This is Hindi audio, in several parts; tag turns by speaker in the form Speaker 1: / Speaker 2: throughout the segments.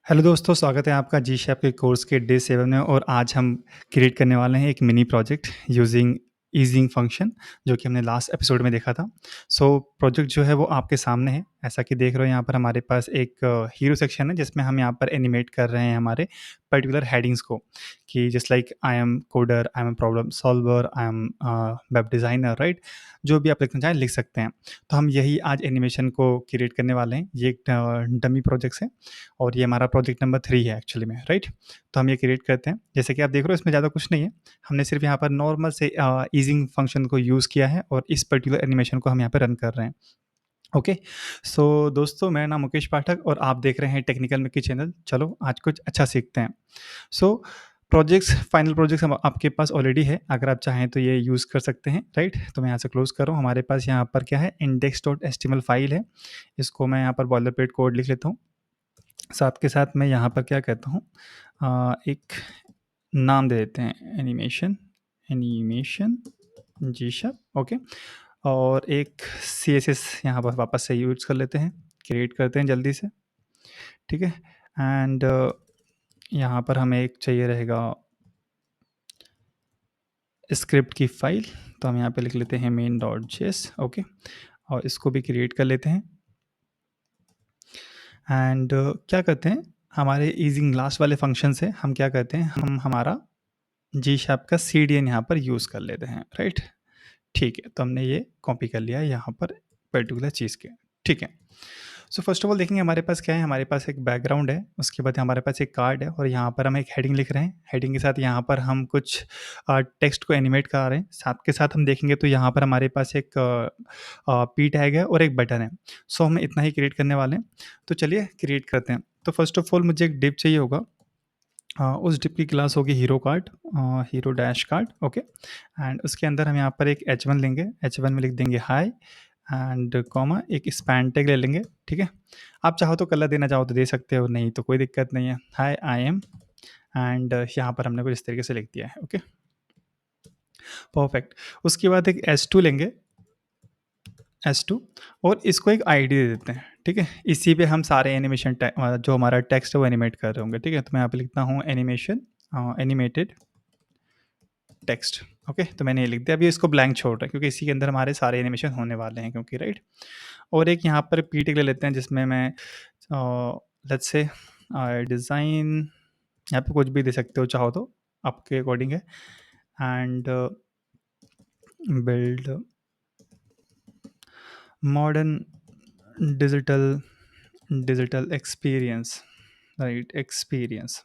Speaker 1: हेलो दोस्तों, स्वागत है आपका जी शैप के कोर्स के डे 7 में। और आज हम क्रिएट करने वाले हैं एक mini project using easing function, जो कि हमने लास्ट एपिसोड में देखा था। प्रोजेक्ट जो है वो आपके सामने है। ऐसा कि देख रहे हो, यहाँ पर हमारे पास एक हीरो सेक्शन है जिसमें हम यहाँ पर एनिमेट कर रहे हैं हमारे पर्टिकुलर हेडिंग्स को, कि just like I am coder, I am problem solver, I am web designer, right. जो भी आप लिखना चाहें लिख सकते हैं। तो हम यही आज एनिमेशन को क्रिएट करने वाले हैं। ये एक डमी प्रोजेक्ट्स है और ये हमारा प्रोजेक्ट नंबर 3 है एक्चुअली में, राइट। तो हम ये क्रिएट करते हैं। जैसे कि आप देख रहे हो, इसमें ज़्यादा कुछ नहीं है। हमने सिर्फ यहाँ पर नॉर्मल से ईजिंग फंक्शन को यूज़ किया है और इस पर्टिकुलर एनिमेशन को हम यहाँ पे रन कर रहे हैं। ओके। दोस्तों, मेरा नाम मुकेश पाठक और आप देख रहे हैं टेक्निकल मिक्की चैनल। चलो आज कुछ अच्छा सीखते हैं। सो फाइनल प्रोजेक्ट्स हम आपके पास ऑलरेडी है। अगर आप चाहें तो ये यूज़ कर सकते हैं, राइट। तो मैं यहाँ से क्लोज कर रहा हूँ। हमारे पास यहाँ पर क्या है, index.html फाइल है। इसको मैं यहाँ पर बॉयलर प्लेट कोड लिख लेता हूँ। साथ के साथ मैं यहाँ पर क्या कहता हूँ, एक नाम दे देते हैं, एनिमेशन एनिमेशन जी शप। ओके। और एक सी एस एस यहाँ पर वापस से यूज कर लेते हैं, क्रिएट करते हैं जल्दी से। ठीक है। एंड यहाँ पर हमें एक चाहिए रहेगा स्क्रिप्ट की फाइल। तो हम यहाँ पे लिख लेते हैं main.js। ओके। और इसको भी क्रिएट कर लेते हैं। एंड क्या करते हैं, हमारे ईजिंग लास्ट वाले फंक्शन से हम क्या करते हैं, हम हमारा जी शार्प का सी डी एन यहाँ पर यूज़ कर लेते हैं, राइट। ठीक है। तो हमने ये कॉपी कर लिया है यहाँ पर पर्टिकुलर चीज़ के। ठीक है। फर्स्ट ऑफ ऑल देखेंगे हमारे पास क्या है। हमारे पास एक बैकग्राउंड है, उसके बाद हमारे पास एक कार्ड है और यहाँ पर हम एक हेडिंग लिख रहे हैं। हेडिंग के साथ यहाँ पर हम कुछ टेक्स्ट को एनिमेट करा रहे हैं। साथ के साथ हम देखेंगे तो यहाँ पर हमारे पास एक पी टैग है और एक बटन है। हम इतना ही क्रिएट करने वाले हैं। तो चलिए क्रिएट करते हैं। तो फर्स्ट ऑफ ऑल मुझे एक डिप चाहिए होगा। उस डिप की क्लास होगी hero card, hero dash card. Okay. And उसके अंदर हम यहाँ पर एक h1 लेंगे। h1 में लिख देंगे हाई एंड कॉमा, एक स्पैन टैग ले लेंगे। ठीक है। आप चाहो तो कलर देना चाहो तो दे सकते हो, नहीं तो कोई दिक्कत नहीं है। High I am. एंड यहाँ पर हमने कुछ इस तरीके से लिख दिया है। Okay, perfect. उसके बाद एक S2 लेंगे, S2, और इसको एक आईडी दे देते हैं। ठीक है। इसी पे हम सारे एनिमेशन जो हमारा टेक्स्ट है वो एनिमेट कर रहे होंगे। ठीक है। तो मैं यहाँ पे लिखता हूँ एनिमेशन एनिमेटेड टेक्स्ट। ओके। तो मैंने ये लिख दिया। अभी इसको ब्लैंक छोड़ रहा है क्योंकि इसी के अंदर हमारे सारे एनिमेशन होने वाले हैं, क्योंकि राइट। और एक यहाँ पर पी टेग ले लेते हैं जिसमें मैं लेट्स से डिज़ाइन, यहाँ पे कुछ भी दे सकते हो चाहो तो, आपके अकॉर्डिंग है। And build modern digital digital experience, right, experience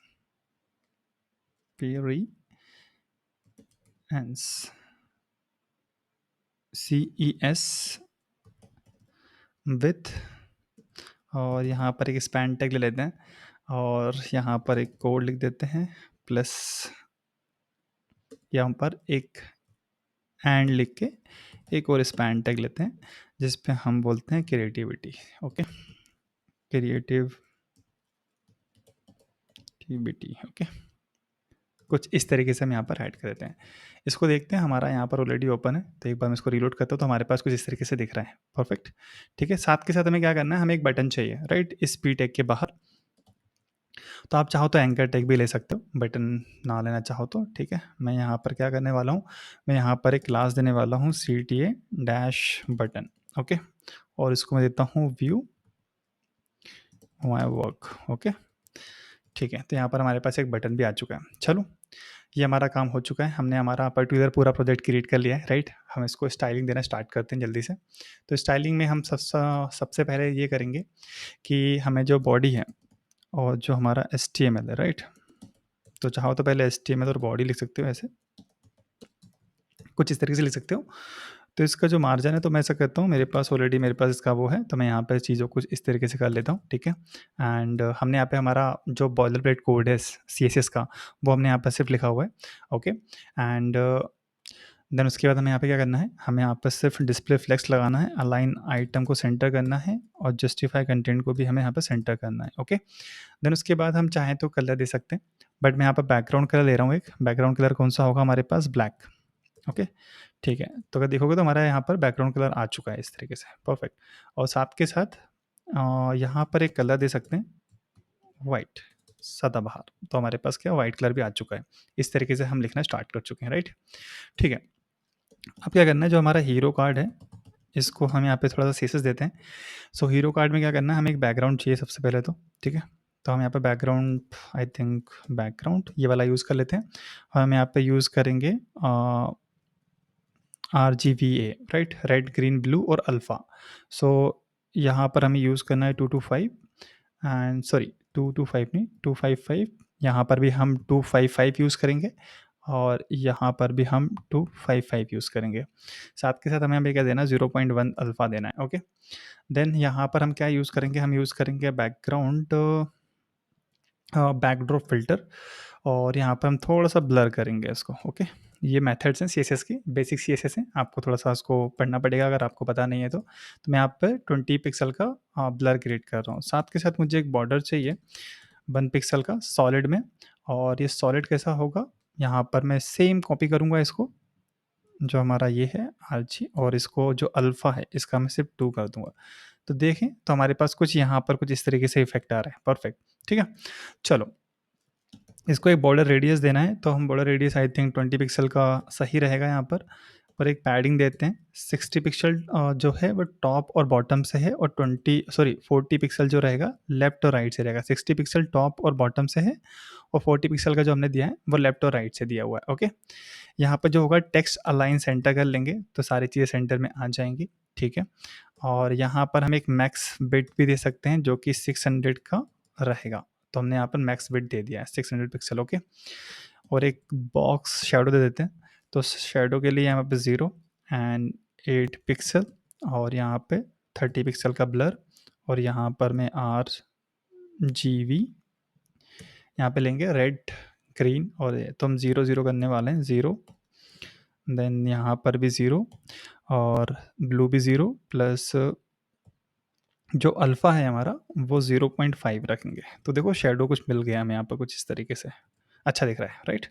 Speaker 1: CES with, और यहाँ पर एक स्पैन टैग ले लेते हैं और यहाँ पर एक कोड लिख देते हैं प्लस, यहाँ पर एक एंड लिख के एक और स्पैन टैग लेते हैं जिस पे हम बोलते हैं क्रिएटिविटी। Okay, creativity. ओके, कुछ इस तरीके से हम यहाँ पर ऐड कर देते हैं। इसको देखते हैं, हमारा यहाँ पर ऑलरेडी ओपन है। तो एक बार मैं इसको रीलोड करता हूँ तो हमारे पास कुछ इस तरीके से दिख रहा है। परफेक्ट। ठीक है। साथ के साथ हमें क्या करना है, हमें एक बटन चाहिए, राइट, इस पी टैग के बाहर। तो आप चाहो तो एंकर टैग भी ले सकते हो, बटन ना लेना चाहो तो। ठीक है। मैं यहाँ पर क्या करने वाला हूँ, मैं यहाँ पर एक क्लास देने वाला हूँ CTA डैश बटन। ओके। और इसको मैं देता हूँ व्यू माई वर्क। ओके। ठीक है। तो यहाँ पर हमारे पास एक बटन भी आ चुका है। चलो, ये हमारा काम हो चुका है। हमने हमारा पर्टिकुलर पूरा प्रोजेक्ट क्रिएट कर लिया है, राइट। हम इसको स्टाइलिंग देना स्टार्ट करते हैं जल्दी से। तो स्टाइलिंग में हम सबसे पहले ये करेंगे कि हमें जो बॉडी है और जो हमारा HTML है, राइट। तो चाहो तो पहले HTML और बॉडी लिख सकते हो, ऐसे कुछ इस तरीके से लिख सकते हो। तो इसका जो मार्जिन है, तो मैं ऐसा करता हूँ, मेरे पास इसका वो है, तो मैं यहाँ पर चीज़ों को इस तरीके से कर लेता हूँ। ठीक है। एंड हमने यहाँ पे हमारा जो बॉयलर प्लेट कोड है CSS का, वो हमने यहाँ पर सिर्फ लिखा हुआ है। ओके। एंड देन उसके बाद हमें यहाँ पे क्या करना है, हमें यहाँ पर सिर्फ डिस्प्ले फ्लेक्स लगाना है, अलाइन आइटम को सेंटर करना है और जस्टिफाई कंटेंट को भी हमें यहाँ पर सेंटर करना है। ओके। देन उसके बाद हम चाहें तो कलर दे सकते हैं, बट मैं यहाँ पर बैकग्राउंड कलर ले रहा हूँ। एक बैकग्राउंड कलर कौन सा होगा हमारे पास, ब्लैक। ओके। ठीक है। तो अगर देखोगे तो हमारा यहाँ पर बैकग्राउंड कलर आ चुका है इस तरीके से। परफेक्ट। और साथ के साथ यहाँ पर एक कलर दे सकते हैं, वाइट। सदाबहार। तो हमारे पास क्या वाइट कलर भी आ चुका है। इस तरीके से हम लिखना स्टार्ट कर चुके हैं, राइट? ठीक है। अब क्या करना है, जो हमारा हीरो कार्ड है इसको हम यहाँ पे थोड़ा सा सीसेस देते हैं। सो हीरो कार्ड में क्या करना है, हमें एक बैकग्राउंड चाहिए सबसे पहले तो, ठीक है। तो हम यहाँ पे बैकग्राउंड, आई थिंक बैकग्राउंड ये वाला यूज़ कर लेते हैं। हम यहाँ पे यूज़ करेंगे RGBA, right? Red green blue और अल्फ़ा। सो यहाँ पर हमें यूज़ करना है 225 एंड सॉरी 225 नहीं 255। यहाँ पर भी हम 255 यूज़ करेंगे और यहाँ पर भी हम 255 यूज़ करेंगे। साथ के साथ हमें क्या देना है, 0.1 अल्फ़ा देना है, ओके। देन यहाँ पर हम क्या यूज़ करेंगे, हम यूज़ करेंगे बैकग्राउंड बैकड्रॉप फ़िल्टर और यहाँ पर हम थोड़ा-सा ब्लर करेंगे इसको, ओके। ये मेथड्स हैं सीएसएस की, बेसिक सीएसएस हैं, आपको थोड़ा-सा उसको पढ़ना पड़ेगा अगर आपको पता नहीं है तो। तो मैं यहाँ पे 20 पिक्सल का ब्लर क्रिएट कर रहा हूँ। साथ के साथ मुझे एक बॉर्डर चाहिए 1 पिक्सल का सॉलिड में, और ये सॉलिड कैसा होगा, यहाँ पर मैं सेम कॉपी करूँगा इसको, जो हमारा ये है आरजी, और इसको जो अल्फ़ा है इसका मैं सिर्फ 2 कर दूँगा। तो देखें तो हमारे पास कुछ यहाँ पर कुछ इस तरीके से इफ़ेक्ट आ रहा है, परफेक्ट, ठीक है। चलो, इसको एक बॉर्डर रेडियस देना है, तो हम border radius I think 20 pixel का सही रहेगा यहाँ पर। और एक पैडिंग देते हैं 60 पिक्सल, जो है वो टॉप और बॉटम से है, और 40 पिक्सल जो रहेगा लेफ्ट और राइट से रहेगा। 60 पिक्सल टॉप और बॉटम से है, और 40 पिक्सल का जो हमने दिया है वो लेफ्ट और राइट से दिया हुआ है, ओके। यहाँ पर जो होगा टेक्स्ट अलाइन सेंटर कर लेंगे तो सारी चीज़ें सेंटर में आ जाएंगी, ठीक है। और यहाँ पर हम एक मैक्स बिट भी दे सकते हैं जो कि 600 का रहेगा। तो हमने यहाँ पर मैक्स बिट दे दिया है 600 पिक्सल, ओके। और एक बॉक्स शेडो दे देते हैं, तो शेडो के लिए यहाँ पे 0 एंड 8 पिक्सल, और यहाँ पे 30 पिक्सल का ब्लर, और यहाँ पर मैं RGB यहाँ पे लेंगे रेड ग्रीन, और तो हम 0 0 करने वाले हैं, 0, देन यहाँ पर भी 0 और ब्लू भी 0 प्लस जो अल्फ़ा है हमारा वो 0.5 रखेंगे। तो देखो शेडो कुछ मिल गया हमें यहाँ पर कुछ इस तरीके से, अच्छा दिख रहा है, राइट?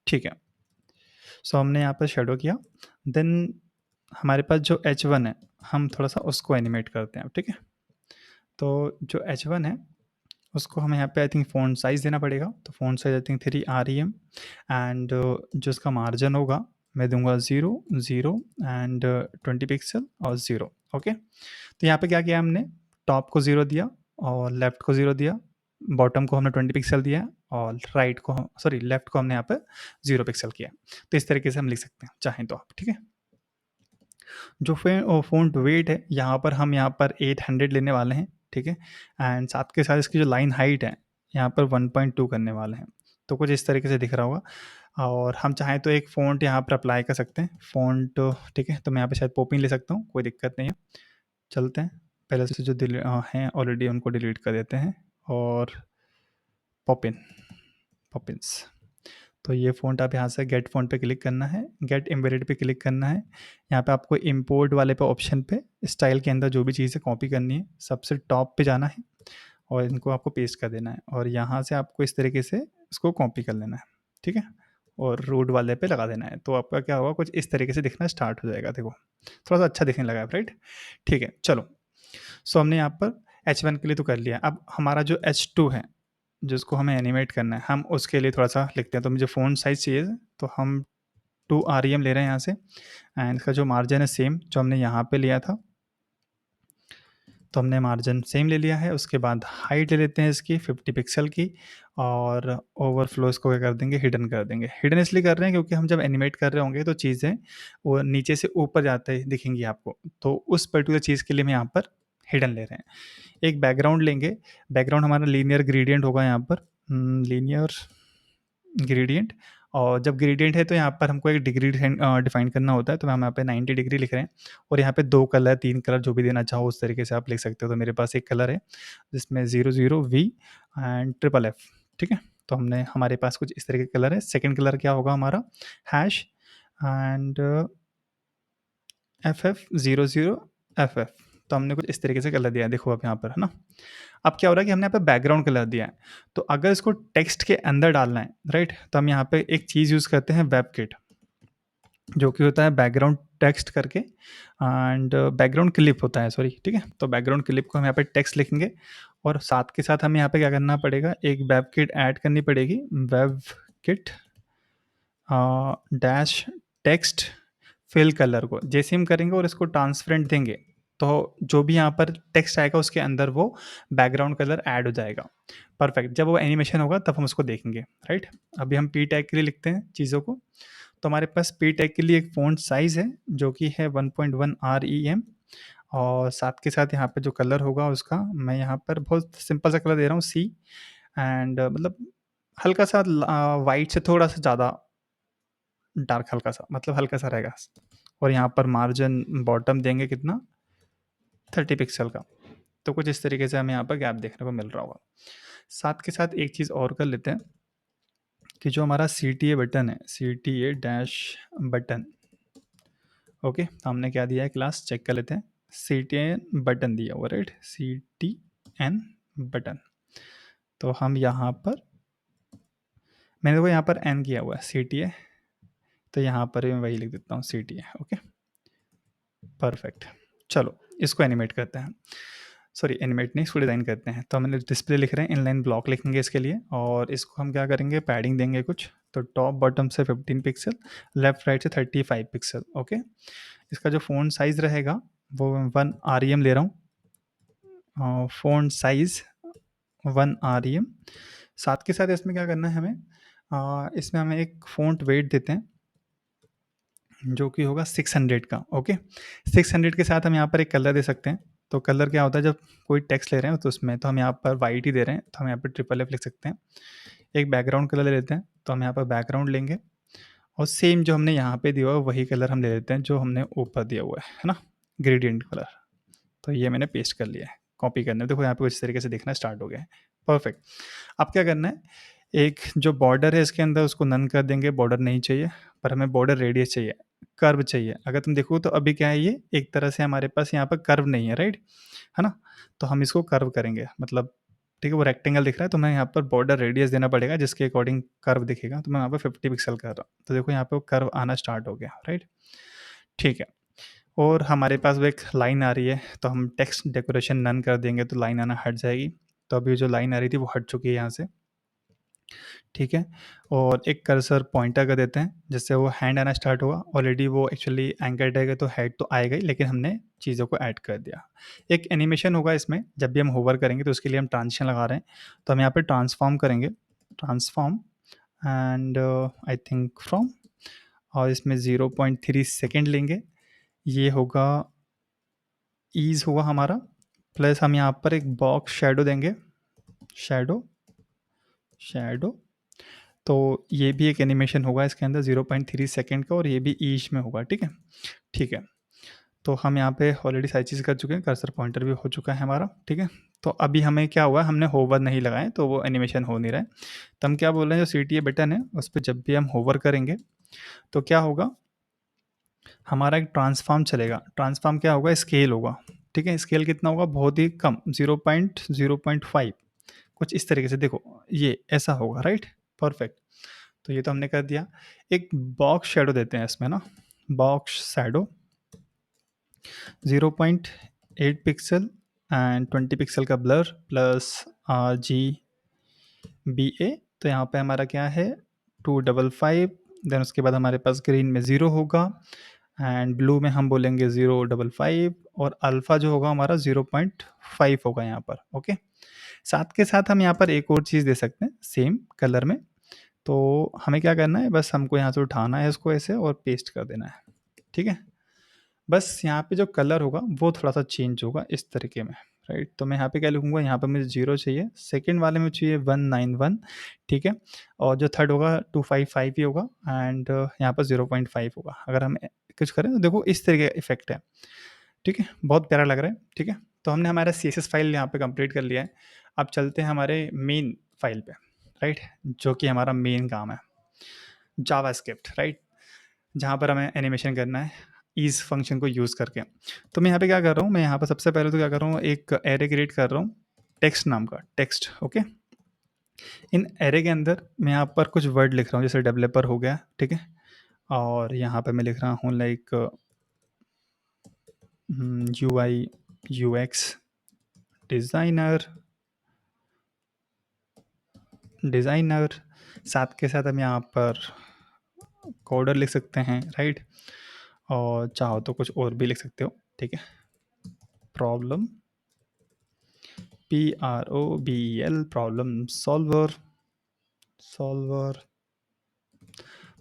Speaker 1: ठीक है। सो हमने यहाँ पर शेडो किया, देन हमारे पास जो H1 है हम थोड़ा सा उसको एनिमेट करते हैं, ठीक है। तो जो H1 है उसको हमें यहाँ पे आई थिंक फ़ॉन्ट साइज़ देना पड़ेगा, तो font size I think 3 REM, and जो इसका मार्जिन होगा मैं दूंगा 0 0 एंड 20 पिक्सल और 0, ओके। तो यहाँ पे क्या किया हमने, टॉप को 0 दिया और लेफ्ट को 0 दिया, बॉटम को हमने 20 पिक्सल दिया, और राइट को सॉरी लेफ्ट को हमने यहाँ पे 0 पिक्सल किया। तो इस तरीके से हम लिख सकते हैं चाहें तो आप, ठीक है। जो फ़ॉन्ट वेट है यहाँ पर हम यहाँ पर 800 लेने वाले हैं, ठीक है। एंड साथ के साथ इसकी जो लाइन हाइट है यहाँ पर 1.2 करने वाले हैं। तो कुछ इस तरीके से दिख रहा होगा, और हम चाहें तो एक फ़ॉन्ट यहाँ पर अप्लाई कर सकते हैं, फ़ॉन्ट, ठीक है। तो मैं यहाँ पे शायद पॉपिन ले सकता हूँ, कोई दिक्कत नहीं है। चलते हैं, पहले से जो हैं ऑलरेडी उनको डिलीट कर देते हैं, और पॉपिन पॉपिन्स। तो ये फ़ॉन्ट आप यहाँ से गेट फ़ॉन्ट पे क्लिक करना है, गेट एम्बेडेड पे क्लिक करना है। यहाँ पे आपको इंपोर्ट वाले पे ऑप्शन पे स्टाइल के अंदर जो भी चीज़ें कॉपी करनी है सबसे टॉप पे जाना है, और इनको आपको पेस्ट कर देना है, और यहाँ से आपको इस तरीके से इसको कॉपी कर लेना है, ठीक है। और रूट वाले पे लगा देना है, तो आपका क्या होगा, कुछ इस तरीके से दिखना स्टार्ट हो जाएगा। देखो थोड़ा सा अच्छा दिखने लगा है, राइट? ठीक है, चलो। सो हमने यहाँ पर H1 के लिए तो कर लिया। अब हमारा जो H2 है जिसको हमें एनिमेट करना है, हम उसके लिए थोड़ा सा लिखते हैं। तो मुझे फ़ॉन्ट साइज़ चाहिए, तो हम 2 REM ले रहे हैं यहाँ से, एंड इसका जो मार्जिन है सेम जो हमने यहाँ पे लिया था, तो हमने मार्जिन सेम ले लिया है। उसके बाद हाइट ले लेते हैं इसकी 50 पिक्सल की, और ओवरफ्लो इसको क्या कर देंगे, हिडन कर देंगे। हिडन इसलिए कर रहे हैं क्योंकि हम जब एनिमेट कर रहे होंगे तो चीज़ें वो नीचे से ऊपर जाते दिखेंगी आपको, तो उस पर्टिकुलर चीज़ के लिए हम यहाँ पर हिडन ले रहे हैं। एक बैकग्राउंड लेंगे, बैकग्राउंड हमारा लीनियर ग्रेडियंट होगा यहाँ पर, लीनियर ग्रेडियंट। और जब ग्रेडियंट है तो यहाँ पर हमको एक डिग्री डिफाइन करना होता है, तो हम यहाँ पे 90 डिग्री लिख रहे हैं, और यहाँ पे 2 कलर 3 कलर जो भी देना चाहो उस तरीके से आप लिख सकते हो। तो मेरे पास एक कलर है जिसमें 00V एंड ट्रिपल एफ, ठीक है। तो हमने हमारे पास कुछ इस तरीके का कलर है। सेकेंड कलर क्या होगा हमारा, हैश एंड FF00FF। तो हमने कुछ इस तरीके से कलर दिया है, देखो अब यहाँ पर, है ना। अब क्या हो रहा है कि हमने यहाँ पे बैकग्राउंड कलर दिया है, तो अगर इसको टेक्स्ट के अंदर डालना है, राइट, तो हम यहाँ पे एक चीज़ यूज़ करते हैं, वेबकिट, जो कि होता है बैकग्राउंड टेक्स्ट करके, एंड बैकग्राउंड क्लिप होता है, सॉरी, ठीक है। तो बैकग्राउंड क्लिप को हम यहाँ पे टेक्स्ट लिखेंगे, और साथ के साथ हमें यहाँ पे क्या करना पड़ेगा, एक वेब किट ऐड करनी पड़ेगी, webkit dash text fill colour को जैसे हम करेंगे और इसको ट्रांसपेरेंट देंगे तो जो भी यहाँ पर टेक्स्ट आएगा उसके अंदर वो बैकग्राउंड कलर ऐड हो जाएगा। परफेक्ट, जब वो एनिमेशन होगा तब हम उसको देखेंगे, राइट। अभी हम पी टैग के लिए लिखते हैं चीज़ों को। तो हमारे पास पी टैग के लिए एक फ़ॉन्ट साइज़ है जो कि है 1.1 REM, और साथ के साथ यहाँ पे जो कलर होगा उसका मैं यहाँ पर बहुत सिंपल सा कलर दे रहा हूँ, सी एंड मतलब हल्का सा वाइट से थोड़ा सा ज़्यादा डार्क, हल्का सा मतलब हल्का सा रहेगा। और यहाँ पर मार्जिन बॉटम देंगे कितना, 30 पिक्सल का। तो कुछ इस तरीके से हमें यहाँ पर गैप देखने को मिल रहा होगा। साथ के साथ एक चीज़ और कर लेते हैं कि जो हमारा CTA बटन है, CTA डैश बटन, ओके, हमने क्या दिया है क्लास चेक कर लेते हैं। CTN बटन दिया हुआ, राइट, CTN बटन। तो हम यहाँ पर, मैंने वो यहाँ पर एन किया हुआ है CTA, तो यहाँ पर मैं वही लिख देता हूँ CTA, ओके, परफेक्ट। चलो इसको एनिमेट करते हैं, सॉरी एनिमेट नहीं, इसको डिज़ाइन करते हैं। तो हमने डिस्प्ले लिख रहे हैं, इनलाइन ब्लॉक लिखेंगे इसके लिए, और इसको हम क्या करेंगे, पैडिंग देंगे कुछ, तो टॉप बॉटम से 15 पिक्सल, लेफ्ट राइट से 35 पिक्सल, ओके। इसका जो फ़ॉन्ट साइज़ रहेगा वो 1 REM ले रहा हूँ, फ़ॉन्ट साइज़ 1 REM। साथ के साथ इसमें क्या करना है हमें, इसमें हमें एक फ़ॉन्ट वेट देते हैं जो कि होगा 600 का, ओके। 600 के साथ हम यहाँ पर एक कलर दे सकते हैं। तो कलर क्या होता है, जब कोई टेक्स्ट ले रहे हैं तो उसमें तो हम यहाँ पर वाइट ही दे रहे हैं, तो हम यहाँ पर ट्रिपल एफ लिख सकते हैं। एक बैकग्राउंड कलर ले लेते हैं, तो हम यहाँ पर बैकग्राउंड लेंगे, और सेम जो हमने यहाँ पे दिया हुआ है वही कलर हम ले लेते हैं जो हमने ऊपर दिया हुआ है ना, ग्रेडियंट कलर। तो ये मैंने पेस्ट कर लिया है, कॉपी करना है, देखो यहाँ पे कुछ इस तरीके से दिखना स्टार्ट हो गया है, परफेक्ट। अब क्या करना है, एक जो बॉर्डर है इसके अंदर उसको नन कर देंगे, बॉर्डर नहीं चाहिए, पर हमें बॉर्डर रेडियस चाहिए, कर्व चाहिए। अगर तुम देखो तो अभी क्या है, ये एक तरह से हमारे पास यहाँ पर कर्व नहीं है, राइट, है ना। तो हम इसको कर्व करेंगे, मतलब ठीक है, वो रेक्टेंगल दिख रहा है तो मैं यहाँ पर बॉर्डर रेडियस देना पड़ेगा जिसके अकॉर्डिंग कर्व दिखेगा। तो मैं यहाँ पर 50 पिक्सल कर रहा हूँ, तो देखो यहाँ पे वो कर्व आना स्टार्ट हो गया, राइट, ठीक है। और हमारे पास वो एक लाइन आ रही है, तो हम टेक्स्ट डेकोरेशन नन कर देंगे तो लाइन आना हट जाएगी। तो अभी जो लाइन आ रही थी वो हट चुकी है यहाँ से, ठीक है। और एक कर्सर पॉइंटर कर देते हैं जिससे वो हैंड आना स्टार्ट होगा, ऑलरेडी वो एक्चुअली एंकर्ड है तो हेड तो आएगा ही, लेकिन हमने चीज़ों को ऐड कर दिया। एक एनिमेशन होगा इसमें, जब भी हम होवर करेंगे तो उसके लिए हम ट्रांजिशन लगा रहे हैं, तो हम यहाँ पे ट्रांसफॉर्म करेंगे, transform and I think from, और इसमें 0.3 सेकेंड लेंगे, ये होगा ईज होगा हमारा, प्लस हम यहाँ पर एक बॉक्स शेडो देंगे, शेडो, शेडो। तो ये भी एक एनिमेशन होगा इसके अंदर 0.3 सेकेंड का, और ये भी ईच में होगा, ठीक है, ठीक है। तो हम यहाँ पे ऑलरेडी सारी चीज़ कर चुके हैं, कर्सर पॉइंटर भी हो चुका है हमारा, ठीक है। तो अभी हमें क्या हुआ, हमने होवर नहीं लगाए तो वो एनिमेशन हो नहीं रहा है। तो हम क्या बोल रहे हैं, जो CTA बटन है उस पर जब भी हम होवर करेंगे तो क्या होगा, हमारा एक ट्रांसफॉर्म चलेगा। ट्रांसफॉर्म क्या होगा, स्केल होगा, ठीक है। स्केल कितना होगा, बहुत ही कम, 0.05, कुछ इस तरीके से, देखो ये ऐसा होगा, राइट, परफेक्ट। तो ये तो हमने कर दिया। एक बॉक्स शेडो देते हैं इसमें ना, box shadow 0.8 pixel and 20 pixel का ब्लर प्लस RGBA। तो यहाँ पे हमारा क्या है, 255, देन उसके बाद हमारे पास ग्रीन में 0 होगा एंड ब्लू में हम बोलेंगे 055, और अल्फ़ा जो होगा हमारा 0.5 होगा यहाँ पर, ओके। साथ के साथ हम यहाँ पर एक और चीज़ दे सकते हैं सेम कलर में। तो हमें क्या करना है, बस हमको यहाँ से उठाना है इसको ऐसे और पेस्ट कर देना है, ठीक है। बस यहाँ पे जो कलर होगा वो थोड़ा-सा चेंज होगा इस तरीके में, राइट। तो मैं यहाँ पे क्या लिखूँगा, यहाँ पे मुझे 0 चाहिए, सेकंड वाले में चाहिए 191, ठीक है। और जो थर्ड होगा 255 ही होगा एंड यहाँ पर 0.5 होगा। अगर हम कुछ करें तो देखो इस तरीके का इफ़ेक्ट है, ठीक है, बहुत प्यारा लग रहा है, ठीक है। तो हमने हमारा CSS फाइल यहाँ पे कंप्लीट कर लिया है। अब चलते हैं हमारे मेन फाइल पे, राइट, जो कि हमारा मेन काम है, जावास्क्रिप्ट, राइट, जहाँ पर हमें एनिमेशन करना है ईज़ फंक्शन को यूज़ करके। तो मैं यहाँ पे क्या कर रहा हूँ, मैं यहाँ पर सबसे पहले तो क्या कर रहा हूँ, एक एरे क्रिएट कर रहा हूँ, टेक्स्ट नाम का, टेक्स्ट, ओके। इन एरे के अंदर मैं यहाँ पर कुछ वर्ड लिख रहा हूँ, जैसे डेवलपर हो गया, ठीक है। और यहाँ पे मैं लिख रहा हूँ like UI UX designer, designer, साथ के साथ हम यहाँ पर कोडर लिख सकते हैं, राइट? और चाहो तो कुछ और भी लिख सकते हो, ठीक है? Problem, PROBL, problem solver,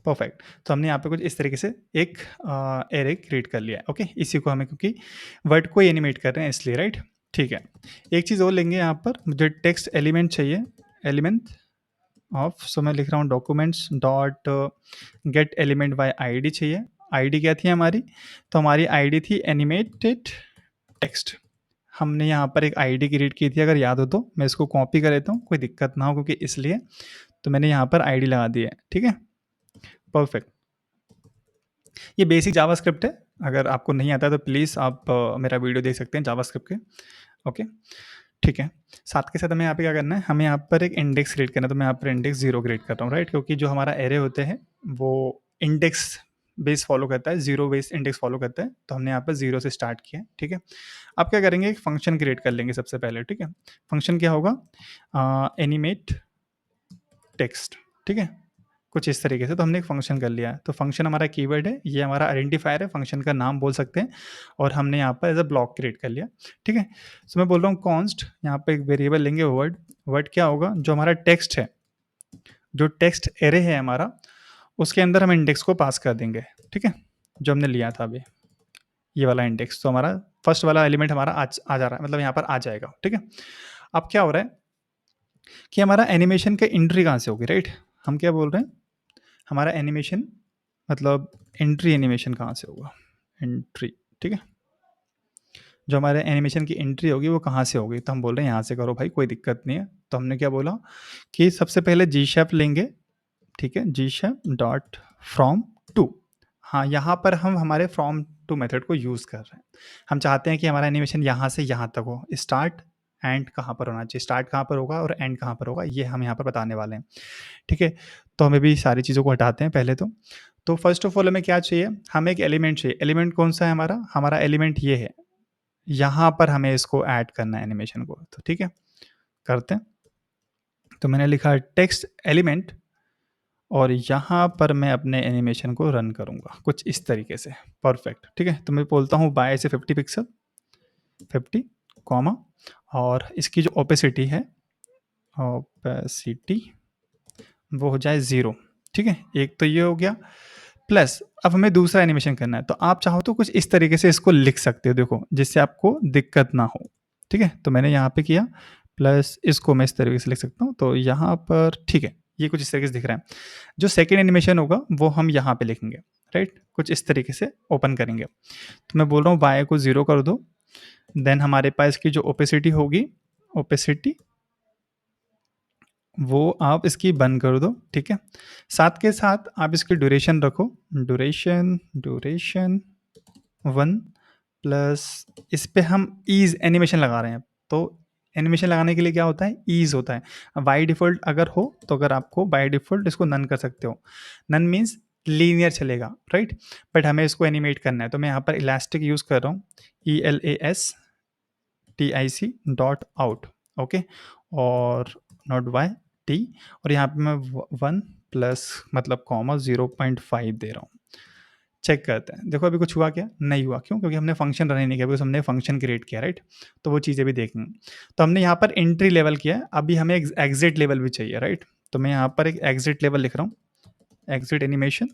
Speaker 1: perfect. तो हमने यहाँ पे कुछ इस तरीके से एक एरे क्रिएट कर लिया है, ओके? इसी को हमें, क्योंकि वर्ड को एनिमेट कर रहे हैं इसलिए, राइट? ठीक है। एक चीज़ और लेंगे यहाँ पर, मुझे टेक्स्ट एलिमेंट चाहिए, एलिमेंट ऑफ, सो मैं लिख रहा हूँ documents dot gate element by ID चाहिए। आईडी क्या थी हमारी? तो हमारी आईडी थी एनिमेटेड टेक्स्ट। हमने यहाँ पर एक आईडी क्रिएट की थी, अगर याद हो तो। मैं इसको कॉपी कर लेता हूँ, कोई दिक्कत ना हो, क्योंकि इसलिए तो मैंने यहाँ पर आईडी लगा दी है, ठीक है? परफेक्ट। ये बेसिक जावास्क्रिप्ट है, अगर आपको नहीं आता है तो प्लीज़ आप मेरा वीडियो देख सकते हैं जावास्क्रिप्ट के, ओके? ठीक है। साथ के साथ हमें यहाँ पे क्या करना है, हमें यहाँ पर एक इंडेक्स क्रिएट करना है। तो मैं यहाँ पर इंडेक्स 0 क्रिएट कर रहा हूँ, राइट? क्योंकि जो हमारा एरे होते हैं वो इंडेक्स बेस फॉलो करता है, 0 बेस इंडेक्स फॉलो करता है। तो हमने यहाँ पर 0 से स्टार्ट किया है, ठीक है? अब क्या करेंगे, एक फंक्शन क्रिएट कर लेंगे सबसे पहले, ठीक है? फंक्शन क्या होगा? एनिमेट टेक्स्ट, ठीक है? कुछ इस तरीके से। तो हमने एक फंक्शन कर लिया है। तो फंक्शन हमारा कीवर्ड है, ये हमारा आइडेंटिफायर है, फंक्शन का नाम बोल सकते हैं। और हमने यहाँ पर एज अ ब्लॉक क्रिएट कर लिया, ठीक है? सो मैं बोल रहा हूँ कॉन्स्ट, यहाँ पे एक वेरिएबल लेंगे वर्ड। वर्ड क्या होगा? जो हमारा टेक्स्ट है, जो टेक्स्ट एरे है हमारा, उसके अंदर हम इंडेक्स को पास कर देंगे, ठीक है? जो हमने लिया था अभी, ये वाला इंडेक्स। तो हमारा फर्स्ट वाला एलिमेंट हमारा आ जा रहा है, मतलब यहाँ पर आ जाएगा, ठीक है? अब क्या हो रहा है कि हमारा एनिमेशन का एंट्री कहाँ से होगी, राइट? हम क्या बोल रहे हैं, हमारा एनिमेशन मतलब एंट्री एनिमेशन कहाँ से होगा? एंट्री, ठीक है? जो हमारे एनिमेशन की एंट्री होगी वो कहाँ से होगी? तो हम बोल रहे हैं यहाँ से करो भाई, कोई दिक्कत नहीं है। तो हमने क्या बोला कि सबसे पहले जी शेप लेंगे, ठीक है? जी शेप डॉट फ्रॉम टू। हाँ, यहाँ पर हम हमारे फ्रॉम टू मेथड को यूज़ कर रहे हैं। हम चाहते हैं कि हमारा एनिमेशन यहाँ से यहाँ तक हो। स्टार्ट एंड कहाँ पर होना चाहिए, स्टार्ट कहाँ पर होगा और एंड कहाँ पर होगा, ये हम यहाँ पर बताने वाले हैं, ठीक है? तो हमें भी सारी चीज़ों को हटाते हैं पहले तो। तो फर्स्ट ऑफ ऑल हमें क्या चाहिए? हमें एक एलिमेंट चाहिए। एलिमेंट कौन सा है हमारा? हमारा एलिमेंट ये है। यहाँ पर हमें इसको ऐड करना है एनिमेशन को, तो ठीक है, करते हैं। तो मैंने लिखा टेक्स्ट एलिमेंट और यहाँ पर मैं अपने एनिमेशन को रन करूँगा कुछ इस तरीके से, परफेक्ट, ठीक है? तो मैं बोलता हूँ बाय से 50 पिक्सल, 50 कॉमा, और इसकी जो ओपेसिटी है, ओपेसिटी वो हो जाए 0, ठीक है? एक तो ये हो गया, प्लस अब हमें दूसरा एनिमेशन करना है। तो आप चाहो तो कुछ इस तरीके से इसको लिख सकते हो, देखो, जिससे आपको दिक्कत ना हो, ठीक है? तो मैंने यहाँ पे किया, प्लस इसको मैं इस तरीके से लिख सकता हूँ। तो यहाँ पर ठीक है, ये कुछ इस तरीके से दिख रहा है। जो सेकेंड एनिमेशन होगा वो हम यहाँ पे लिखेंगे, राइट? कुछ इस तरीके से ओपन करेंगे। तो मैं बोल रहा हूँ बाय को 0 कर दो, देन हमारे पास की जो ओपेसिटी होगी, ओपेसिटी वो आप इसकी बंद कर दो, ठीक है? साथ के साथ आप इसकी ड्यूरेशन रखो, ड्यूरेशन 1, प्लस इस पे हम ईज़ एनिमेशन लगा रहे हैं। तो एनिमेशन लगाने के लिए क्या होता है? ईज़ होता है। बाय डिफ़ॉल्ट अगर हो, तो अगर आपको बाय डिफ़ॉल्ट इसको नन कर सकते हो। नन मीन्स लीनियर चलेगा, राइट? बट हमें इसको एनिमेट करना है, तो मैं यहाँ पर इलास्टिक यूज़ कर रहा हूँ, ELASTIC.out, ओके? और नॉट बाय टी, और यहाँ पे मैं 1 प्लस मतलब कॉमा 0.5 दे रहा हूँ। चेक करते हैं, देखो अभी कुछ हुआ क्या? नहीं हुआ। क्यों? क्योंकि हमने फंक्शन रन ही नहीं किया, बिकॉज़ हमने फंक्शन क्रिएट किया, राइट? तो वो चीज़ें भी देखेंगे। तो हमने यहाँ पर एंट्री लेवल किया है, अभी हमें एग्जिट लेवल भी चाहिए, राइट? तो मैं यहाँ पर एक एग्जिट लेवल लिख रहा हूँ, एग्जिट एनिमेशन।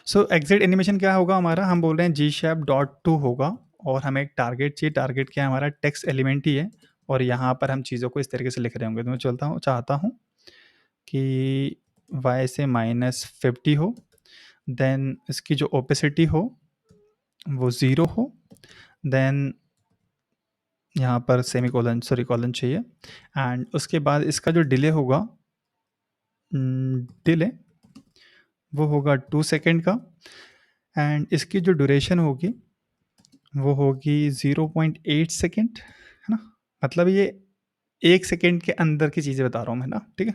Speaker 1: सो एग्जिट एनिमेशन क्या होगा हमारा? हम बोल रहे हैं जी शैप डॉट टू होगा, और हमें एक टारगेट चाहिए। टारगेट क्या है? हमारा टेक्स्ट एलिमेंट ही है, और यहाँ पर हम चीज़ों को इस तरीके से लिख रहे होंगे। तो मैं चाहता हूँ कि y से -50 हो, देन इसकी जो ओपेसिटी हो वो 0 हो, देन यहाँ पर सेमीकोलन सॉरी कॉलन चाहिए, एंड उसके बाद इसका जो डिले होगा, डिले वो होगा 2 सेकंड का, एंड इसकी जो ड्यूरेशन होगी वो होगी 0.8 सेकंड, है ना? मतलब ये 1 सेकंड के अंदर की चीज़ें बता रहा हूँ मैं ना, ठीक है?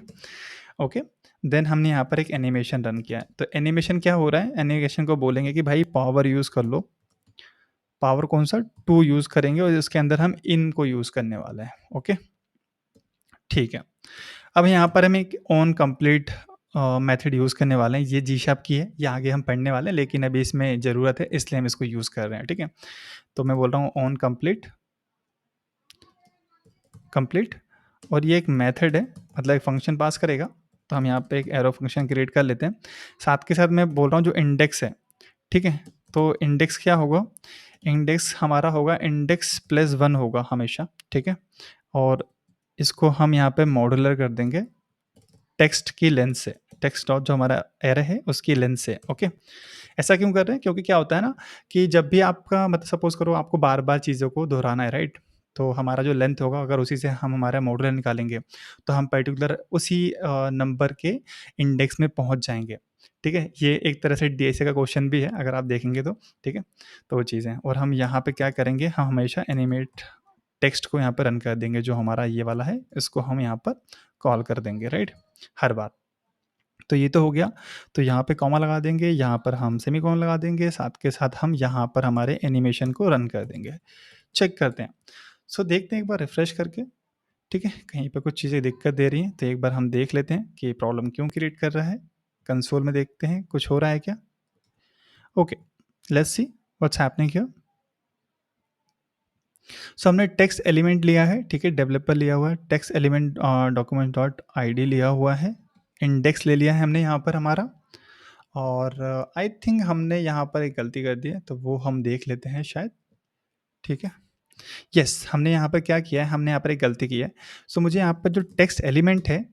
Speaker 1: ओके, देन हमने यहाँ पर एक एनिमेशन रन किया है। तो एनिमेशन क्या हो रहा है? एनिमेशन को बोलेंगे कि भाई पावर यूज़ कर लो। पावर कौन सा? 2 यूज़ करेंगे, और इसके अंदर हम इन को यूज़ करने वाले हैं, ओके? ठीक है। अब यहाँ पर हम एक ऑन कंप्लीट मेथड यूज़ करने वाले हैं। ये जी शार्प की है, ये आगे हम पढ़ने वाले हैं, लेकिन अभी इसमें ज़रूरत है इसलिए हम इसको यूज़ कर रहे हैं, ठीक है। तो मैं बोल रहा हूँ ऑन कंप्लीट कंप्लीट, और ये एक मेथड है, मतलब एक फंक्शन पास करेगा। तो हम यहाँ पे एक एरो फंक्शन क्रिएट कर लेते हैं। साथ के साथ मैं बोल रहा हूँ जो इंडेक्स है, ठीक है। तो इंडेक्स क्या होगा, इंडेक्स हमारा होगा इंडेक्स प्लस वन होगा हमेशा, ठीक है। और इसको हम यहाँ पे मॉड्यूलर कर देंगे टेक्स्ट की लेंथ से, टेक्स्ट डॉट जो हमारा एरे है उसकी लेंथ से, ओके। ऐसा क्यों कर रहे हैं, क्योंकि क्या होता है ना कि जब भी आपका मतलब सपोज करो आपको बार बार चीज़ों को दोहराना है, राइट। तो हमारा जो लेंथ होगा अगर उसी से हम हमारा मॉड्यूलर निकालेंगे तो हम पर्टिकुलर उसी नंबर के इंडेक्स में पहुंच जाएंगे, ठीक है। ये एक तरह से डीएसए का क्वेश्चन भी है अगर आप देखेंगे तो, ठीक है। तो वो चीज़ें, और हम यहाँ पे क्या करेंगे, हम हमेशा एनिमेट टेक्स्ट को यहाँ पर रन कर देंगे, जो हमारा ये वाला है इसको हम यहाँ पर कॉल कर देंगे, राइट, हर बार। तो ये तो हो गया। तो यहाँ पे कॉमा लगा देंगे, यहाँ पर हम सेमीकोलन लगा देंगे, साथ के साथ हम यहाँ पर हमारे एनिमेशन को रन कर देंगे। चेक करते हैं। सो देखते हैं एक बार रिफ्रेश करके, ठीक है। कहीं पे कुछ चीज़ें दिक्कत दे रही हैं तो एक बार हम देख लेते हैं कि प्रॉब्लम क्यों क्रिएट कर रहा है। कंसोल में देखते हैं कुछ हो रहा है क्या। Okay, let's see what's happening here. So हमने टेक्स्ट एलिमेंट लिया है, ठीक है, डेवलपर लिया हुआ है, text element document dot ID लिया हुआ है, इंडेक्स ले लिया है हमने यहाँ पर हमारा। और आई थिंक हमने यहाँ पर एक गलती कर दी है, तो वो हम देख लेते हैं शायद, ठीक है। यस, हमने यहाँ पर क्या किया है, हमने यहाँ पर एक गलती की है। सो मुझे यहाँ पर जो टेक्स्ट एलिमेंट है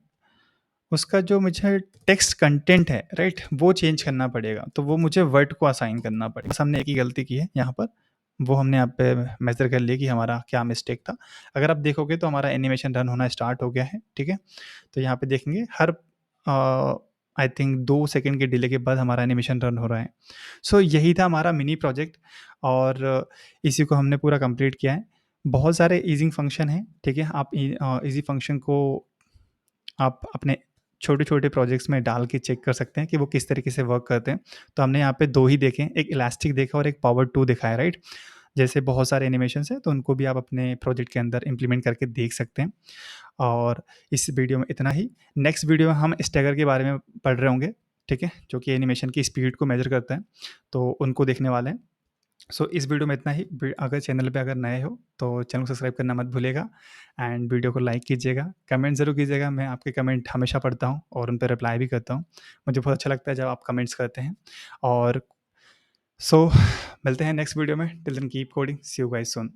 Speaker 1: उसका जो मुझे टेक्स्ट कंटेंट है, राइट, वो चेंज करना पड़ेगा। तो वो मुझे वर्ड को असाइन करना पड़ेगा। बस हमने एक ही गलती की है यहाँ पर, वो हमने यहाँ पे मेजर कर लिया कि हमारा क्या मिस्टेक था। अगर आप देखोगे तो हमारा एनिमेशन रन होना स्टार्ट हो गया है, ठीक है। तो यहाँ पे देखेंगे हर आई थिंक 2 सेकंड के डिले के बाद हमारा एनिमेशन रन हो रहा है। सो यही था हमारा मिनी प्रोजेक्ट, और इसी को हमने पूरा कंप्लीट किया है। बहुत सारे ईजिंग फंक्शन हैं, ठीक है। आप ईजी फंक्शन को आप अपने छोटे-छोटे प्रोजेक्ट्स में डाल के चेक कर सकते हैं कि वो किस तरीके से वर्क करते हैं। तो हमने यहाँ पे 2 ही देखे हैं, एक इलास्टिक देखा और एक पावर 2 देखा है, राइट? जैसे बहुत सारे एनिमेशंस हैं, तो उनको भी आप अपने प्रोजेक्ट के अंदर इम्प्लीमेंट करके देख सकते हैं। और इस वीडियो में इतना ही। नेक्स्ट वीडियो में हम स्टैगर के बारे में पढ़ रहे होंगे, ठीक है? जो कि एनिमेशन की स्पीड को मेज़र करता है, तो उनको देखने वाले हैं। सो इस वीडियो में इतना ही। अगर चैनल पे अगर नए हो तो चैनल को सब्सक्राइब करना मत भूलिएगा, एंड वीडियो को लाइक कीजिएगा, कमेंट ज़रूर कीजिएगा। मैं आपके कमेंट हमेशा पढ़ता हूँ और उन पे रिप्लाई भी करता हूँ। मुझे बहुत अच्छा लगता है जब आप कमेंट्स करते हैं। और सो मिलते हैं नेक्स्ट वीडियो में। Till then keep coding, see you guys soon.